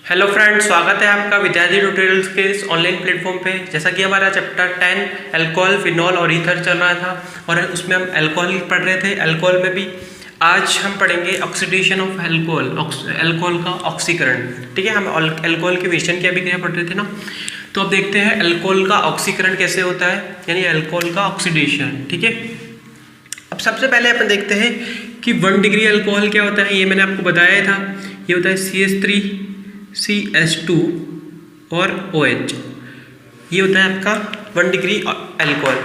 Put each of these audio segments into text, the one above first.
Hello friends, स्वागत है आपका विद्यार्थी ट्यूटोरियल्स के इस ऑनलाइन प्लेटफॉर्म पे। जैसा कि हमारा चैप्टर 10 अल्कोहल, फिनॉल और ईथर चल रहा था और उसमें हम अल्कोहल पढ़ रहे थे। अल्कोहल में भी आज हम पढ़ेंगे ऑक्सीडेशन ऑफ अल्कोहल, अल्कोहल का ऑक्सीकरण। ठीक है, हम अल्कोहल की विषय की अभिक्रिया पढ़ रहे थे ना। तो अब देखते हैं अल्कोहल का ऑक्सीकरण कैसे होता है, यानी अल्कोहल का ऑक्सीडेशन। ठीक है, अब सबसे पहले अपन देखते हैं कि 1 डिग्री अल्कोहल क्या होता है। ये मैंने आपको बताया था, ये होता है CH3CH2 और OH। ये होता है आपका 1 डिग्री अल्कोहल।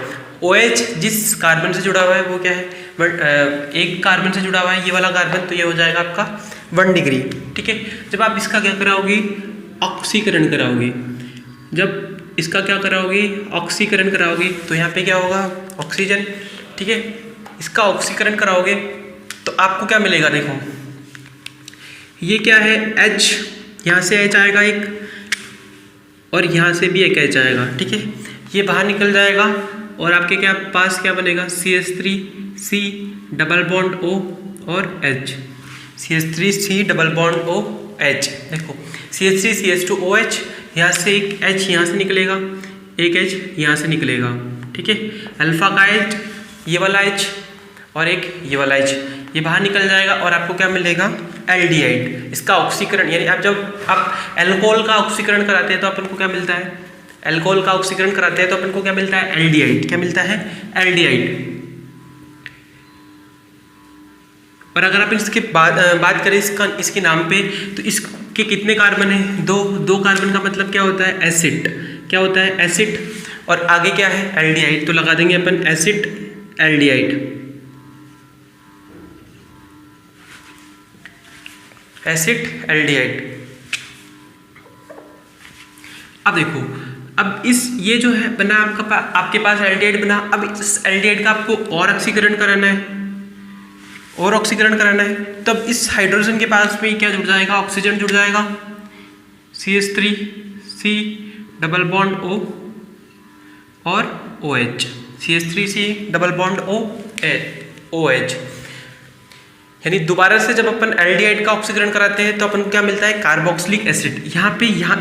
OH जिस कार्बन से जुड़ा हुआ है वो क्या है, एक कार्बन से जुड़ा हुआ है ये वाला कार्बन, तो ये हो जाएगा आपका 1 डिग्री। ठीक है, जब आप इसका क्या कराओगे, ऑक्सीकरण कराओगे। जब इसका क्या कराओगे, ऑक्सीकरण कराओगे, तो यहाँ पे क्या होगा, ऑक्सीजन। ठीक है, इसका ऑक्सीकरण कराओगे तो आपको क्या मिलेगा, देखो ये क्या है, H, यहाँ से H आएगा एक और यहाँ से भी एक H आएगा। ठीक है, ये बाहर निकल जाएगा और आपके क्या पास क्या बनेगा, CH3C डबल बॉन्ड O और H, CH3C double bond O H। देखो CH3CH2OH, यहाँ से एक H यहाँ से निकलेगा, एक H यहाँ से निकलेगा। ठीक है, अल्फा का H, ये वाला H और एक ये वाला H, ये बाहर निकल जाएगा और आपको क्या मिलेगा, एल्डिहाइड। इसका ऑक्सीकरण, यानी आप जब आप अल्कोहल का ऑक्सीकरण कराते हैं तो अपन को क्या मिलता है, अल्कोहल का ऑक्सीकरण कराते हैं तो अपन को क्या मिलता है, एल्डिहाइड। क्या मिलता है, एल्डिहाइड। और अगर आप इसके बात करें इसके नाम पे, तो इसके कितने कार्बन है, दो कार्बन का मतलब क्या होता है, एसिड। क्या होता है, एसिड। और आगे क्या है, एल्डिहाइड, तो लगा देंगे अपन एसिड एल्डिहाइड, एसिड एल्डिहाइड। अब देखो, अब ये जो है बना आपका आपके पास एल्डिहाइड बना। अब इस एल्डिहाइड का आपको और ऑक्सीकरण कराना है, और ऑक्सीकरण कराना है, तब इस हाइड्रोजन के पास में क्या जुड़ जाएगा, ऑक्सीजन जुड़ जाएगा, CH3C डबल बॉन्ड O और OH, CH3C double bond OH। यानी दोबारा से जब अपन एल्डिहाइड का ऑक्सीकरण कराते हैं तो अपन को क्या मिलता है, कार्बोक्सिलिक एसिड। यहाँ पे यहाँ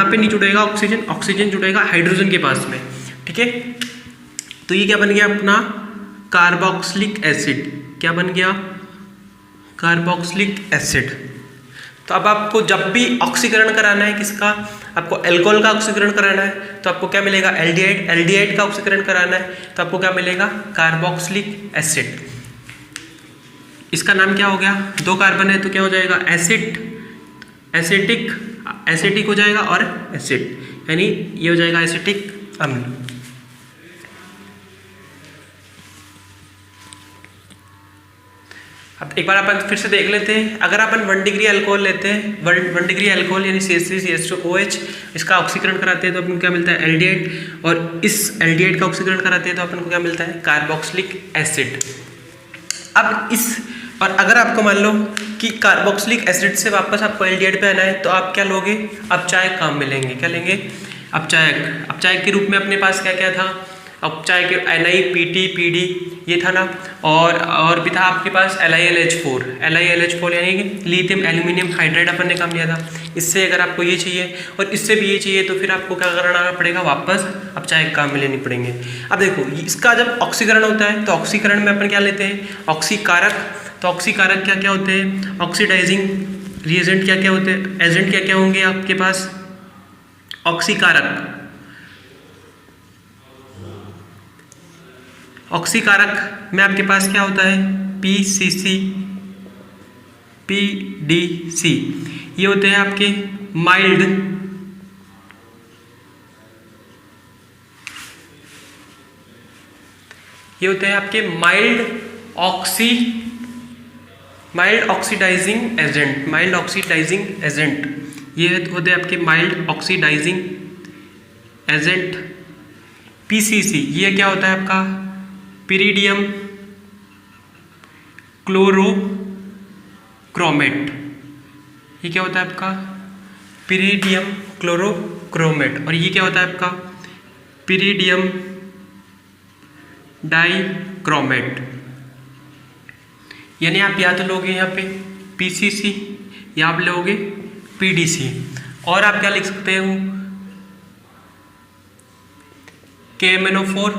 पे नहीं जुड़ेगा ऑक्सीजन, ऑक्सीजन जुड़ेगा हाइड्रोजन के पास में। ठीक है, तो ये क्या बन गया अपना, कार्बोक्सिलिक एसिड। क्या बन गया, कार्बोक्सिलिक एसिड। तो अब आपको जब भी ऑक्सीकरण कराना है किसका, आपको अल्कोहल का ऑक्सीकरण कराना है तो आपको क्या मिलेगा, एल्डिहाइड। एल्डिहाइड का ऑक्सीकरण कराना है तो आपको क्या मिलेगा, कार्बोक्सिलिक एसिड। इसका नाम क्या हो गया, 2 कार्बन है तो क्या हो जाएगा, एसिड, एसिटिक हो जाएगा और एसिड, यानी ये हो जाएगा एसिटिक अम्ल। अब एक बार अपन फिर से देख लेते हैं। अगर अपन 1 डिग्री अल्कोहल लेते हैं, 1 डिग्री अल्कोहल यानी CH3CH2OH, इसका ऑक्सीकरण कराते हैं तो अपन को क्या मिलता है, एल्डिहाइड। और इस एल्डिहाइड का ऑक्सीकरण कराते हैं तो अपन को क्या मिलता है, कार्बोक्सिलिक एसिड। अब और अगर आपको मान लो कि कार्बोक्सिलिक एसिड से वापस आपको एल्डिहाइड पे आना है तो आप क्या लोगे, अपचायक काम में लेंगे। क्या लेंगे, अपचायक। अपचायक के रूप में अपने पास क्या क्या था, अपचायक Ni, Pt, Pd ये था ना, और भी था आपके पास LiLH4 यानी कि लिथियम एल्यूमिनियम हाइड्राइड अपन ने काम लिया था। इससे अगर आपको ये चाहिए और इससे भी ये चाहिए तो फिर आपको क्या करना पड़ेगा, वापस अपचायक काम में लेनी पड़ेंगे। अब देखो, इसका जब ऑक्सीकरण होता है तो ऑक्सीकरण में अपन क्या लेते हैं, ऑक्सीकारक। तो ऑक्सीकारक क्या क्या होते हैं, ऑक्सीडाइजिंग रिएजेंट क्या क्या होते हैं, एजेंट क्या क्या होंगे आपके पास, ऑक्सीकारक। ऑक्सीकारक में आपके पास क्या होता है, PCC, PDC, ये होते हैं आपके माइल्ड, ये होते हैं आपके माइल्ड ऑक्सीडाइजिंग एजेंट, ये होते हैं आपके माइल्ड ऑक्सीडाइजिंग एजेंट। PCC ये क्या होता है आपका, पिरीडियम क्लोरोक्रोमेट। ये क्या होता है आपका, पिरीडियम क्लोरोक्रोमेट। और ये क्या होता है आपका, पिरीडियम डाइक्रोमेट। यानी आप या तो लोगे यहाँ पे PCC या आप लोगे PDC। और आप क्या लिख सकते हो, KMnO4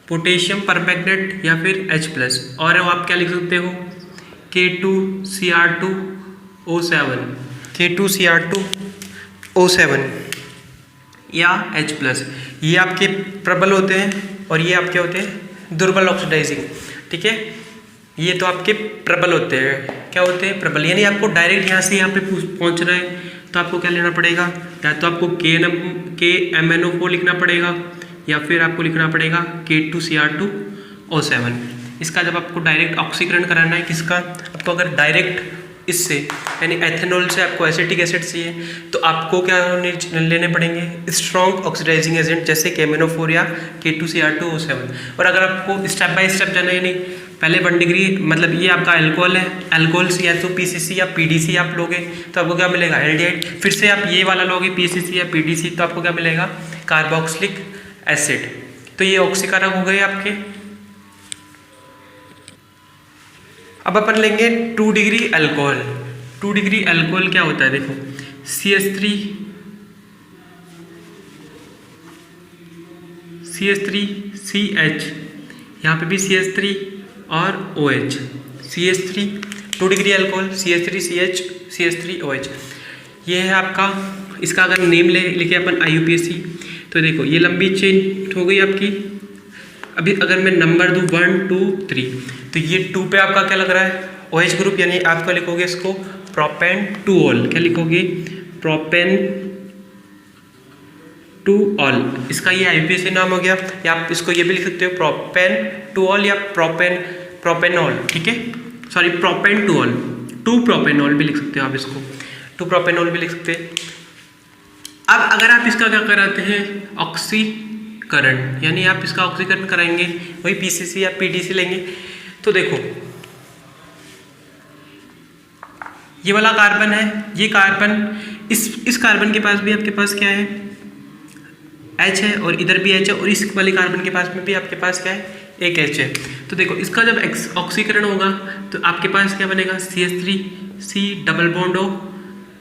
पोटेशियम परमैंगनेट या फिर H+। और आप क्या लिख सकते हो, K2Cr2O7 K2Cr2O7 या H+। ये आपके प्रबल होते हैं और ये आपके होते हैं दुर्बल ऑक्सीडाइजिंग। ठीक है, ये तो आपके प्रबल होते हैं। क्या होते हैं, प्रबल। यानी आपको डायरेक्ट यहाँ से यहाँ पे पहुँचना है तो आपको क्या लेना पड़ेगा, या तो आपको KMnO4 लिखना पड़ेगा या फिर आपको लिखना पड़ेगा K2Cr2O7। इसका जब आपको डायरेक्ट ऑक्सीकरण कराना है, किसका, आपको अगर डायरेक्ट इससे यानी एथेनॉल से आपको एसिटिक एसिड चाहिए तो आपको क्या लेने पड़ेंगे, स्ट्रॉन्ग ऑक्सीडाइजिंग एजेंट जैसे KMnO4 या K2Cr2O7। और अगर आपको स्टेप बाय स्टेप जाना है, यानी पहले 1 डिग्री मतलब ये आपका अल्कोहल है, अल्कोहल से या तो PCC या PDC आप लोगे तो आपको क्या मिलेगा, एल्डिहाइड। फिर से आप ये वाला लोगे PCC या PDC तो आपको क्या मिलेगा, कार्बोक्सिलिक एसिड। तो ये ऑक्सीकारक हो गए आपके। अब अपन लेंगे 2 डिग्री अल्कोहल। 2 डिग्री अल्कोहल क्या होता है, देखो CH3CH, यहाँ पे भी CH3 और OH, CH3 2 degree alcohol CH3CH CH3OH। ये है आपका, इसका अगर नेम लिखे अपन IUPAC तो देखो ये लंबी चेन हो गई आपकी। अभी अगर मैं नंबर दूँ 1 2 3 तो ये 2 पे आपका क्या लग रहा है, OH ग्रुप, यानी आपका लिखोगे इसको प्रोपेन टू ऑल। क्या लिखोगे, प्रोपेन टू ऑल। इसका ये IUPAC नाम हो गया। या आप इसको ये भी लिख सकते हो प्रोपेन टू ऑल या प्रोपेनॉल। ठीक है, sorry propane two all, 2 propanol भी लिख सकते हो आप इसको, 2 प्रोपेनॉल भी लिख सकते हैं। अब अगर आप इसका क्या कराते हैं, ऑक्सीकरण, यानी आप इसका ऑक्सीकरण कराएंगे, वही PCC या PDC लेंगे। तो देखो ये वाला कार्बन है, ये कार्बन, इस कार्बन के पास भी आपके पास क्या है, H है, और इधर भी H है, और इस वाले कार्बन के पास में भी आपके पास क्या है, एक H है। तो देखो इसका जब ऑक्सीकरण होगा तो आपके पास क्या बनेगा, CH3 C double bond O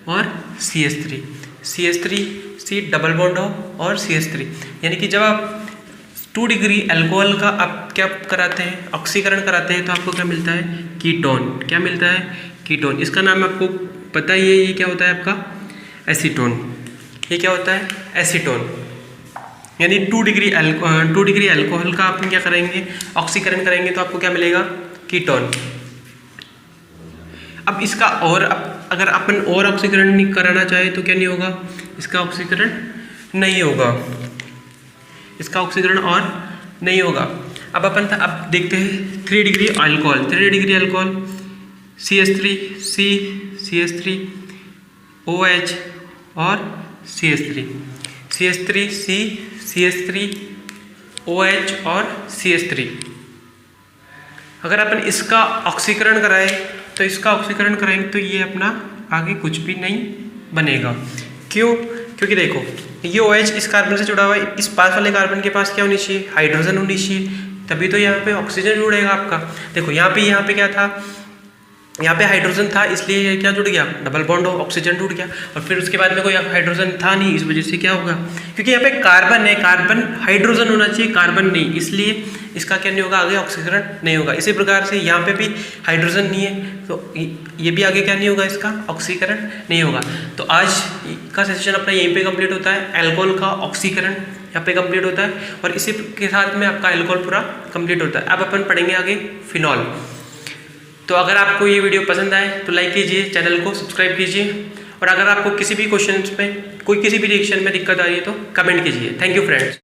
और CH3 डबल बॉन्ड O और CH3। यानी कि जब आप 2 डिग्री अल्कोहल का आप क्या कराते हैं, ऑक्सीकरण कराते हैं तो आपको क्या मिलता है, कीटोन। क्या मिलता है, कीटोन। इसका नाम आपको पता ही है, ये क्या होता है आपका, एसीटोन। ये क्या होता है, एसीटोन। यानी 2 डिग्री अल्कोहल का आप क्या करेंगे, ऑक्सीकरण करेंगे तो आपको क्या मिलेगा, कीटोन। अब इसका और अगर अपन और ऑक्सीकरण नहीं कराना चाहे तो क्या नहीं होगा, इसका ऑक्सीकरण नहीं होगा, इसका ऑक्सीकरण और नहीं होगा। अब अपन अब देखते हैं 3 degree alcohol. 3 degree alcohol CH3 C CH3 OH और CH3 C CH3 OH और CH3। अगर अपन इसका ऑक्सीकरण कराएं तो इसका ऑक्सीकरण कराएंगे तो ये अपना आगे कुछ भी नहीं बनेगा। क्यों, क्योंकि देखो ये OH इस कार्बन से जुड़ा हुआ है, इस पास वाले कार्बन के पास क्या होनी चाहिए, हाइड्रोजन होनी चाहिए, तभी तो यहाँ पे ऑक्सीजन जुड़ेगा आपका। देखो यहाँ पे क्या था, यहाँ पे हाइड्रोजन था इसलिए क्या जुड़ गया, डबल बॉन्ड ऑक्सीजन जुड़ गया। और फिर उसके बाद में कोई हाइड्रोजन था नहीं, इस वजह से क्या होगा, क्योंकि यहाँ पे कार्बन है, कार्बन हाइड्रोजन होना चाहिए, कार्बन नहीं, इसलिए इसका क्या नहीं होगा, आगे ऑक्सीकरण नहीं होगा। इसी प्रकार से यहाँ पे भी हाइड्रोजन नहीं है तो ये भी आगे क्या नहीं होगा, इसका ऑक्सीकरण नहीं होगा। तो आज का सेशन अपना यहीं पे कंप्लीट होता है, अल्कोहल का ऑक्सीकरण यहाँ पे कंप्लीट होता है और इसी के साथ में आपका अल्कोहल पूरा कंप्लीट होता है। अब अपन पढ़ेंगे आगे फिनॉल। तो अगर आपको ये वीडियो पसंद आए तो लाइक कीजिए, चैनल को सब्सक्राइब कीजिए, और अगर आपको किसी भी क्वेश्चन में किसी भी रिएक्शन में दिक्कत आ रही है तो कमेंट कीजिए। Thank you friends.